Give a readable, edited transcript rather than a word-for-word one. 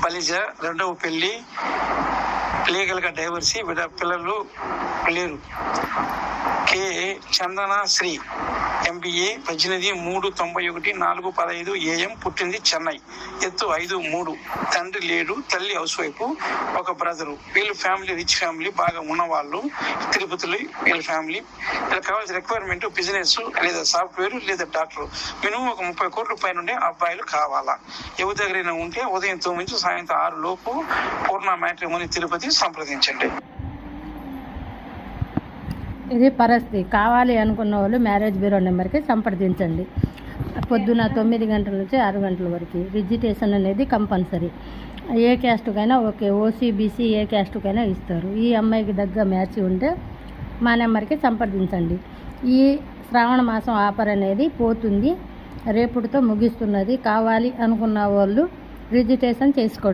బలిజ, రెండవ పెళ్లి, లీగల్గా డైవర్సీ, పిల్లలు లేరు. కే చందన శ్రీ, MBA, 18/3/91, 4:15 AM, పుట్టింది చెన్నై, ఎత్తు 5'3", తండ్రి లేడు, తల్లి హౌస్ వైఫ్, ఒక బ్రదరు. వీళ్ళ ఫ్యామిలీ రిచ్ ఫ్యామిలీ, బాగా ఉన్నవాళ్ళు, తిరుపతిలో వీళ్ళ ఫ్యామిలీ. వీళ్ళకి కావాల్సిన రిక్వైర్మెంట్ బిజినెస్ లేదా సాఫ్ట్వేర్ లేదా డాక్టర్. మినిమం ఒక 30 కోట్ల పైన ఉండే అబ్బాయిలు కావాలా. ఎవరి దగ్గరైనా ఉంటే ఉదయం 9 నుంచి సాయంత్రం 6 లోపు పూర్ణ మ్యాట్రిమోనీ తిరుపతి సంప్రదించండి. ఇది పరిస్థితి. కావాలి అనుకున్న వాళ్ళు మ్యారేజ్ బ్యూరో నెంబర్కి సంప్రదించండి. పొద్దున 9 గంటల నుంచి 6 గంటల వరకు. రిజిస్ట్రేషన్ అనేది compulsory. A క్యాస్ట్కైనా okay, OC, BC A క్యాస్ట్కైనా ఇస్తారు. ఈ అమ్మాయికి దగ్గర మ్యాచ్ ఉంటే మా నెంబర్కి సంప్రదించండి. ఈ శ్రావణ మాసం ఆఫర్ అనేది పోతుంది, రేపుటితో ముగిస్తున్నది. కావాలి అనుకున్న వాళ్ళు రిజిస్ట్రేషన్ చేసుకోండి.